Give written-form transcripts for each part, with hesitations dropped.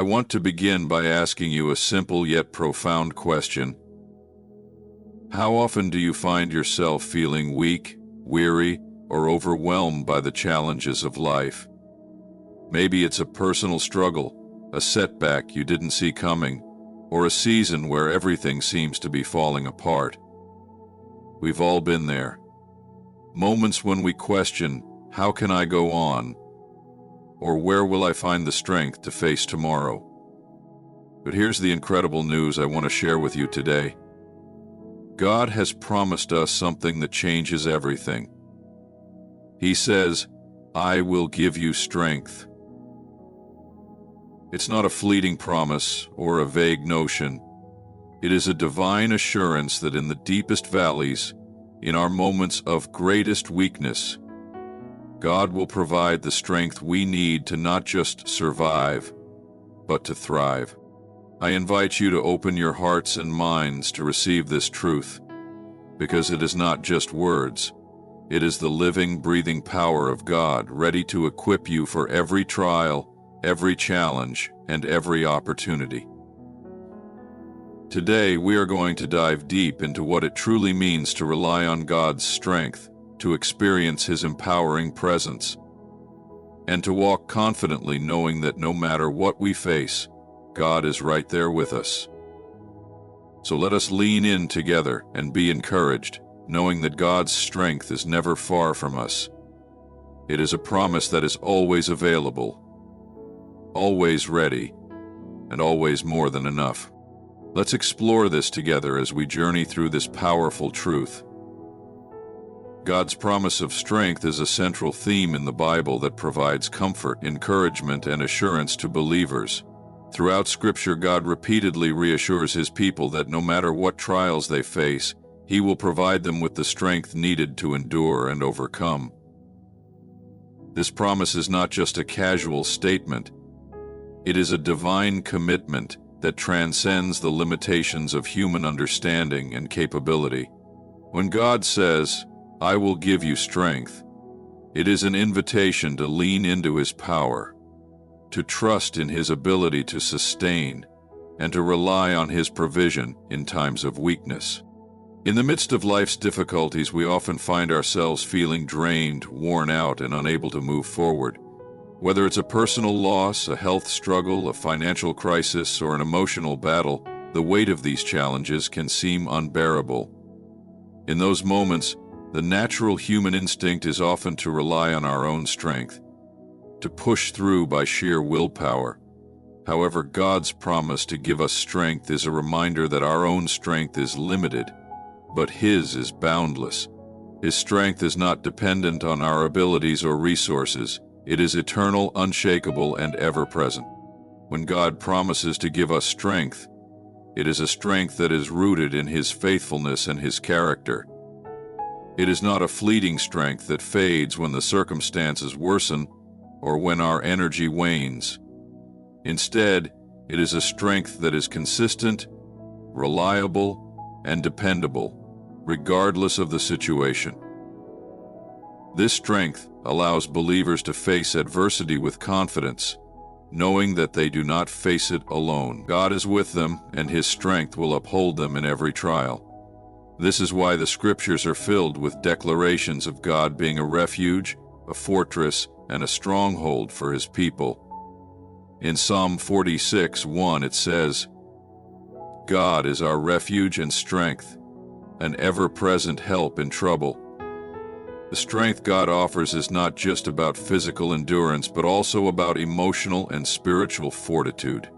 I want to begin by asking you a simple yet profound question. How often do you find yourself feeling weak, weary, or overwhelmed by the challenges of life? Maybe it's a personal struggle, a setback you didn't see coming, or a season where everything seems to be falling apart. We've all been there. Moments when we question, how can I go on? Or where will I find the strength to face tomorrow? But here's the incredible news I want to share with you today. God has promised us something that changes everything. He says, I will give you strength. It's not a fleeting promise or a vague notion. It is a divine assurance that in the deepest valleys, in our moments of greatest weakness, God will provide the strength we need to not just survive, but to thrive. I invite you to open your hearts and minds to receive this truth, because it is not just words. It is the living, breathing power of God, ready to equip you for every trial, every challenge, and every opportunity. Today, we are going to dive deep into what it truly means to rely on God's strength, to experience His empowering presence, and to walk confidently knowing that no matter what we face, God is right there with us. So let us lean in together and be encouraged, knowing that God's strength is never far from us. It is a promise that is always available, always ready, and always more than enough. Let's explore this together as we journey through this powerful truth. God's promise of strength is a central theme in the Bible that provides comfort, encouragement, and assurance to believers. Throughout Scripture, God repeatedly reassures His people that no matter what trials they face, He will provide them with the strength needed to endure and overcome. This promise is not just a casual statement. It is a divine commitment that transcends the limitations of human understanding and capability. When God says, I will give you strength, it is an invitation to lean into His power, to trust in His ability to sustain, and to rely on His provision in times of weakness. In the midst of life's difficulties, we often find ourselves feeling drained, worn out, and unable to move forward. Whether it's a personal loss, a health struggle, a financial crisis, or an emotional battle, the weight of these challenges can seem unbearable. In those moments, the natural human instinct is often to rely on our own strength, to push through by sheer willpower. However, God's promise to give us strength is a reminder that our own strength is limited, but His is boundless. His strength is not dependent on our abilities or resources. It is eternal, unshakable, and ever-present. When God promises to give us strength, it is a strength that is rooted in His faithfulness and His character. It is not a fleeting strength that fades when the circumstances worsen or when our energy wanes. Instead, it is a strength that is consistent, reliable, and dependable, regardless of the situation. This strength allows believers to face adversity with confidence, knowing that they do not face it alone. God is with them, and His strength will uphold them in every trial. This is why the Scriptures are filled with declarations of God being a refuge, a fortress, and a stronghold for His people. In Psalm 46:1 it says, God is our refuge and strength, an ever-present help in trouble. The strength God offers is not just about physical endurance, but also about emotional and spiritual fortitude.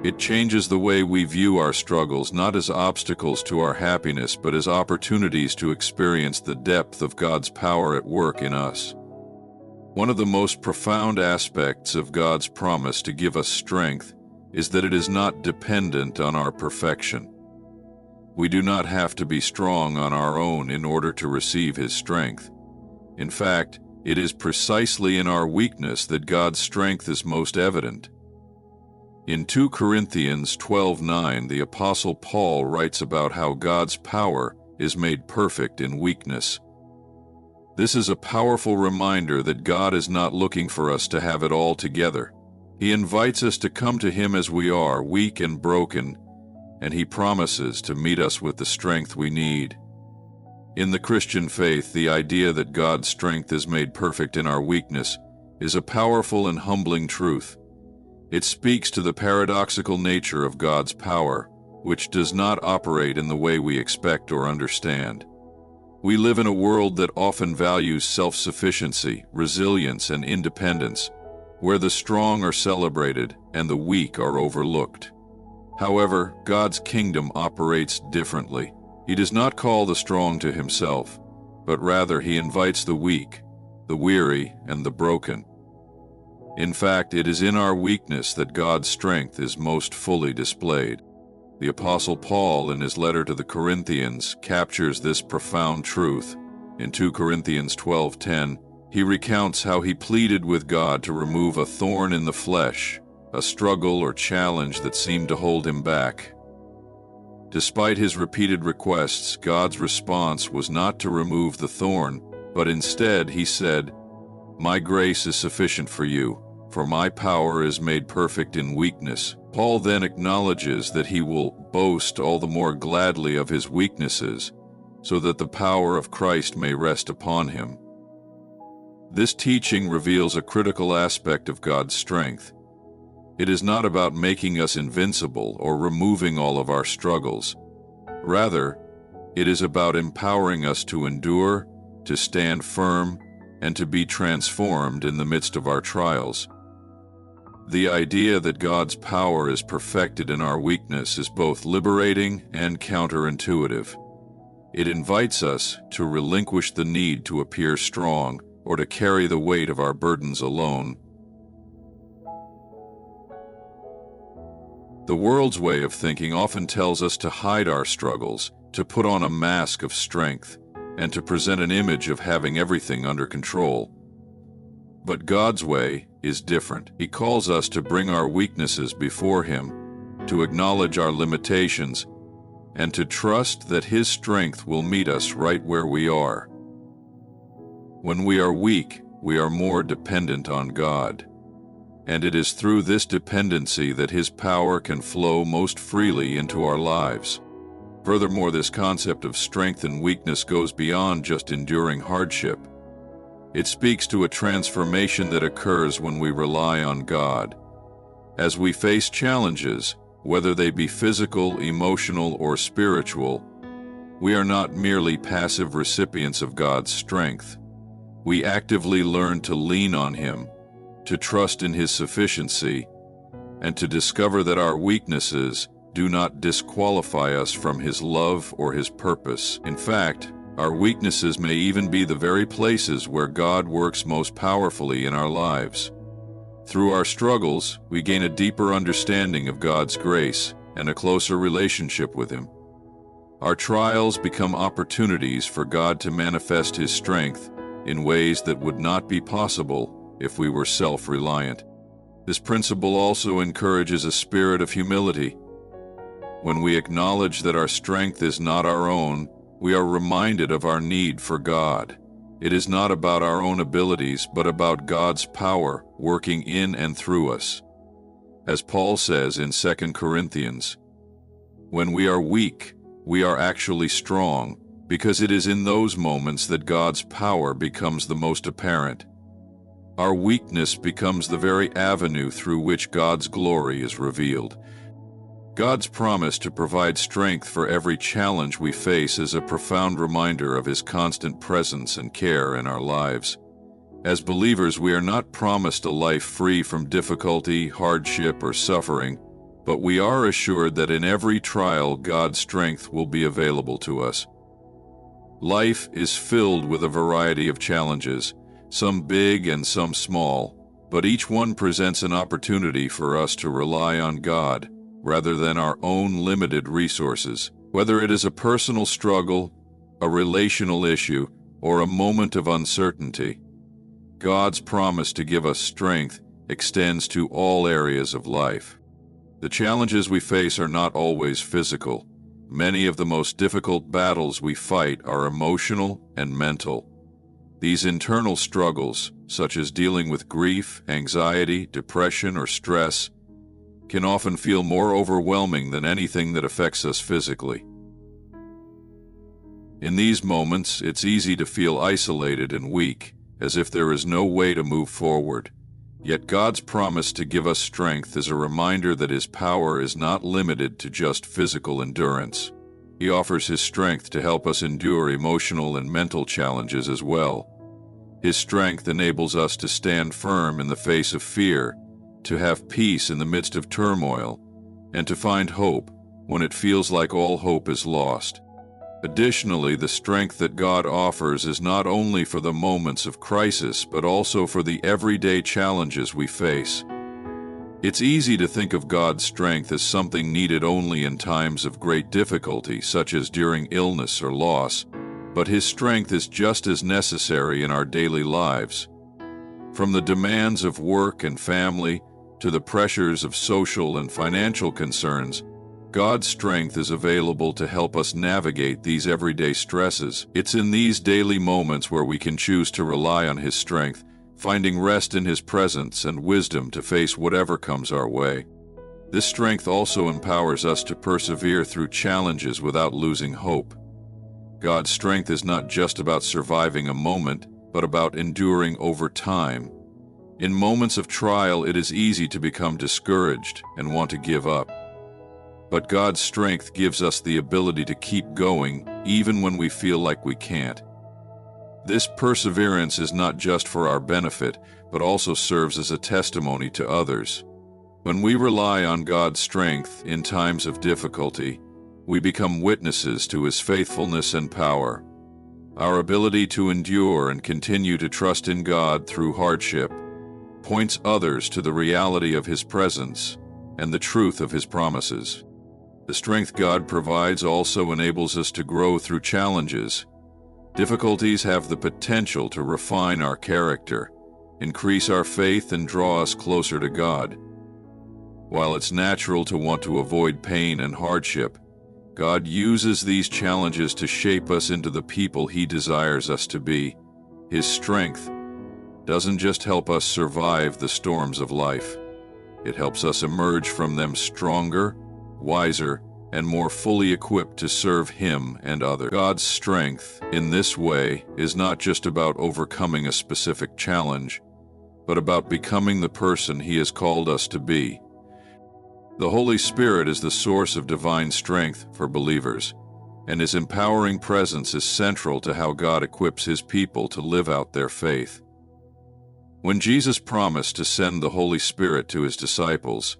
It changes the way we view our struggles, not as obstacles to our happiness, but as opportunities to experience the depth of God's power at work in us. One of the most profound aspects of God's promise to give us strength is that it is not dependent on our perfection. We do not have to be strong on our own in order to receive His strength. In fact, it is precisely in our weakness that God's strength is most evident. In 2 Corinthians 12:9, the Apostle Paul writes about how God's power is made perfect in weakness. This is a powerful reminder that God is not looking for us to have it all together. He invites us to come to Him as we are, weak and broken, and He promises to meet us with the strength we need. In the Christian faith, the idea that God's strength is made perfect in our weakness is a powerful and humbling truth. It speaks to the paradoxical nature of God's power, which does not operate in the way we expect or understand. We live in a world that often values self-sufficiency, resilience, and independence, where the strong are celebrated and the weak are overlooked. However, God's kingdom operates differently. He does not call the strong to Himself, but rather He invites the weak, the weary, and the broken. In fact, it is in our weakness that God's strength is most fully displayed. The Apostle Paul, in his letter to the Corinthians, captures this profound truth. In 2 Corinthians 12:10, he recounts how he pleaded with God to remove a thorn in the flesh, a struggle or challenge that seemed to hold him back. Despite his repeated requests, God's response was not to remove the thorn, but instead he said, "My grace is sufficient for you, for my power is made perfect in weakness." Paul then acknowledges that he will boast all the more gladly of his weaknesses, so that the power of Christ may rest upon him. This teaching reveals a critical aspect of God's strength. It is not about making us invincible or removing all of our struggles. Rather, it is about empowering us to endure, to stand firm, and to be transformed in the midst of our trials. The idea that God's power is perfected in our weakness is both liberating and counterintuitive. It invites us to relinquish the need to appear strong or to carry the weight of our burdens alone. The world's way of thinking often tells us to hide our struggles, to put on a mask of strength, and to present an image of having everything under control. But God's way is different. He calls us to bring our weaknesses before Him, to acknowledge our limitations, and to trust that His strength will meet us right where we are. When we are weak, we are more dependent on God. And it is through this dependency that His power can flow most freely into our lives. Furthermore, this concept of strength and weakness goes beyond just enduring hardship. It speaks to a transformation that occurs when we rely on God. As we face challenges, whether they be physical, emotional, or spiritual, we are not merely passive recipients of God's strength. We actively learn to lean on Him, to trust in His sufficiency, and to discover that our weaknesses do not disqualify us from His love or His purpose. In fact, our weaknesses may even be the very places where God works most powerfully in our lives. Through our struggles, we gain a deeper understanding of God's grace and a closer relationship with Him. Our trials become opportunities for God to manifest His strength in ways that would not be possible if we were self-reliant. This principle also encourages a spirit of humility. When we acknowledge that our strength is not our own, we are reminded of our need for God. It is not about our own abilities, but about God's power working in and through us. As Paul says in 2 Corinthians, "When we are weak, we are actually strong, because it is in those moments that God's power becomes the most apparent." Our weakness becomes the very avenue through which God's glory is revealed. God's promise to provide strength for every challenge we face is a profound reminder of His constant presence and care in our lives. As believers, we are not promised a life free from difficulty, hardship, or suffering, but we are assured that in every trial God's strength will be available to us. Life is filled with a variety of challenges, some big and some small, but each one presents an opportunity for us to rely on God rather than our own limited resources. Whether it is a personal struggle, a relational issue, or a moment of uncertainty, God's promise to give us strength extends to all areas of life. The challenges we face are not always physical. Many of the most difficult battles we fight are emotional and mental. These internal struggles, such as dealing with grief, anxiety, depression, or stress, can often feel more overwhelming than anything that affects us physically. In these moments, it's easy to feel isolated and weak, as if there is no way to move forward. Yet God's promise to give us strength is a reminder that His power is not limited to just physical endurance. He offers His strength to help us endure emotional and mental challenges as well. His strength enables us to stand firm in the face of fear, to have peace in the midst of turmoil, and to find hope when it feels like all hope is lost. Additionally, the strength that God offers is not only for the moments of crisis, but also for the everyday challenges we face. It's easy to think of God's strength as something needed only in times of great difficulty, such as during illness or loss, but His strength is just as necessary in our daily lives. From the demands of work and family to the pressures of social and financial concerns, God's strength is available to help us navigate these everyday stresses. It's in these daily moments where we can choose to rely on His strength, finding rest in His presence and wisdom to face whatever comes our way. This strength also empowers us to persevere through challenges without losing hope. God's strength is not just about surviving a moment, but about enduring over time. In moments of trial, it is easy to become discouraged and want to give up. But God's strength gives us the ability to keep going, even when we feel like we can't. This perseverance is not just for our benefit, but also serves as a testimony to others. When we rely on God's strength in times of difficulty, we become witnesses to His faithfulness and power. Our ability to endure and continue to trust in God through hardship points others to the reality of His presence and the truth of His promises. The strength God provides also enables us to grow through challenges. Difficulties have the potential to refine our character, increase our faith, and draw us closer to God. While it's natural to want to avoid pain and hardship, God uses these challenges to shape us into the people He desires us to be. His strength doesn't just help us survive the storms of life. It helps us emerge from them stronger, wiser, and more fully equipped to serve Him and others. God's strength, in this way, is not just about overcoming a specific challenge, but about becoming the person He has called us to be. The Holy Spirit is the source of divine strength for believers, and His empowering presence is central to how God equips His people to live out their faith. When Jesus promised to send the Holy Spirit to His disciples,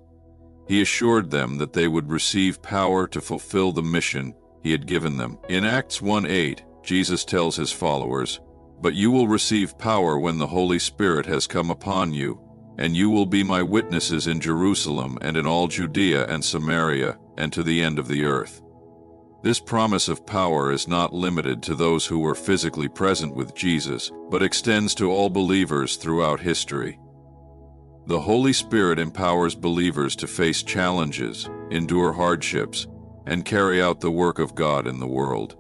He assured them that they would receive power to fulfill the mission He had given them. In Acts 1:8, Jesus tells His followers, "But you will receive power when the Holy Spirit has come upon you, and you will be my witnesses in Jerusalem and in all Judea and Samaria and to the end of the earth." This promise of power is not limited to those who were physically present with Jesus, but extends to all believers throughout history. The Holy Spirit empowers believers to face challenges, endure hardships, and carry out the work of God in the world.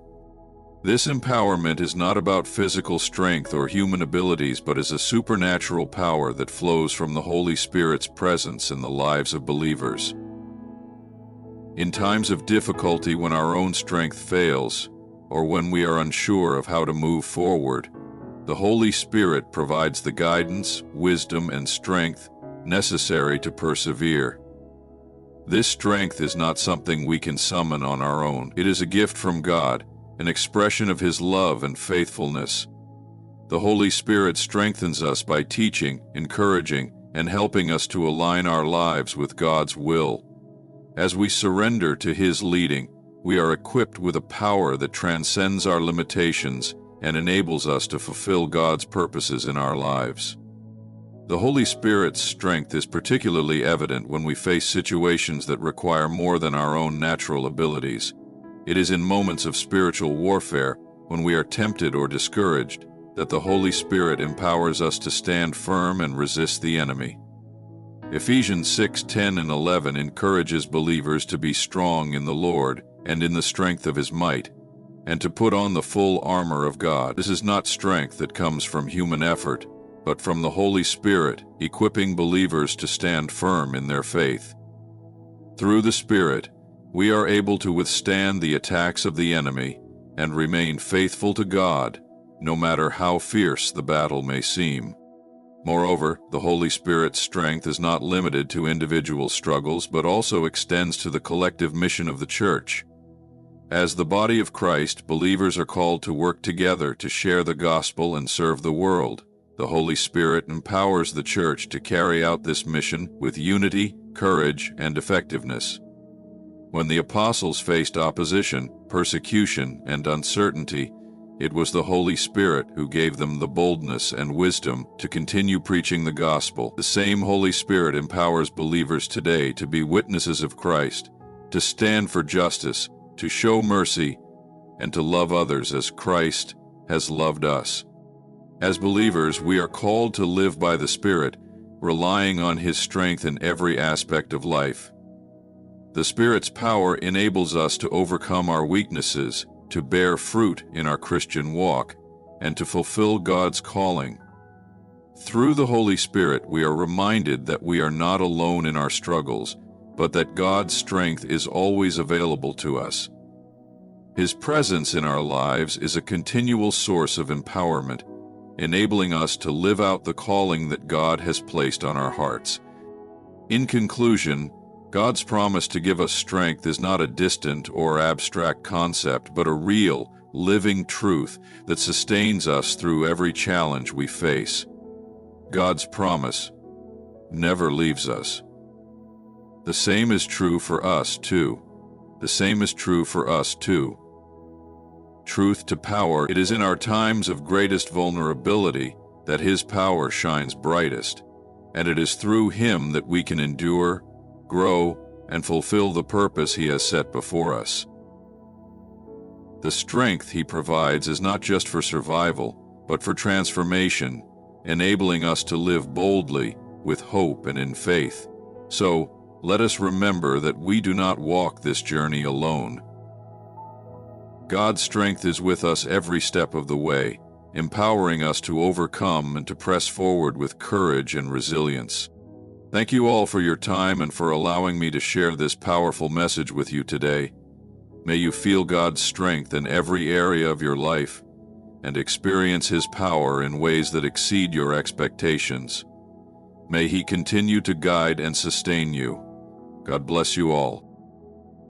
This empowerment is not about physical strength or human abilities, but is a supernatural power that flows from the Holy Spirit's presence in the lives of believers. In times of difficulty, when our own strength fails, or when we are unsure of how to move forward, the Holy Spirit provides the guidance, wisdom, and strength necessary to persevere. This strength is not something we can summon on our own. It is a gift from God, an expression of His love and faithfulness. The Holy Spirit strengthens us by teaching, encouraging, and helping us to align our lives with God's will. As we surrender to His leading, we are equipped with a power that transcends our limitations and enables us to fulfill God's purposes in our lives. The Holy Spirit's strength is particularly evident when we face situations that require more than our own natural abilities. It is in moments of spiritual warfare, when we are tempted or discouraged, that the Holy Spirit empowers us to stand firm and resist the enemy. Ephesians 6:10 and 11 encourages believers to be strong in the Lord and in the strength of His might, and to put on the full armor of God. This is not strength that comes from human effort, but from the Holy Spirit, equipping believers to stand firm in their faith. Through the Spirit, we are able to withstand the attacks of the enemy and remain faithful to God, no matter how fierce the battle may seem. Moreover, the Holy Spirit's strength is not limited to individual struggles, but also extends to the collective mission of the Church. As the body of Christ, believers are called to work together to share the gospel and serve the world. The Holy Spirit empowers the Church to carry out this mission with unity, courage, and effectiveness. When the apostles faced opposition, persecution, and uncertainty, it was the Holy Spirit who gave them the boldness and wisdom to continue preaching the gospel. The same Holy Spirit empowers believers today to be witnesses of Christ, to stand for justice, to show mercy, and to love others as Christ has loved us. As believers, we are called to live by the Spirit, relying on His strength in every aspect of life. The Spirit's power enables us to overcome our weaknesses, to bear fruit in our Christian walk, and to fulfill God's calling. Through the Holy Spirit, we are reminded that we are not alone in our struggles, but that God's strength is always available to us. His presence in our lives is a continual source of empowerment, enabling us to live out the calling that God has placed on our hearts. In conclusion, God's promise to give us strength is not a distant or abstract concept, but a real, living truth that sustains us through every challenge we face. God's promise never leaves us. The same is true for us, too. The same is true for us, too. Truth to power. It is in our times of greatest vulnerability that His power shines brightest, and it is through Him that we can endure, grow, and fulfill the purpose He has set before us. The strength He provides is not just for survival, but for transformation, enabling us to live boldly, with hope and in faith. So, let us remember that we do not walk this journey alone. God's strength is with us every step of the way, empowering us to overcome and to press forward with courage and resilience. Thank you all for your time and for allowing me to share this powerful message with you today. May you feel God's strength in every area of your life and experience His power in ways that exceed your expectations. May He continue to guide and sustain you. God bless you all.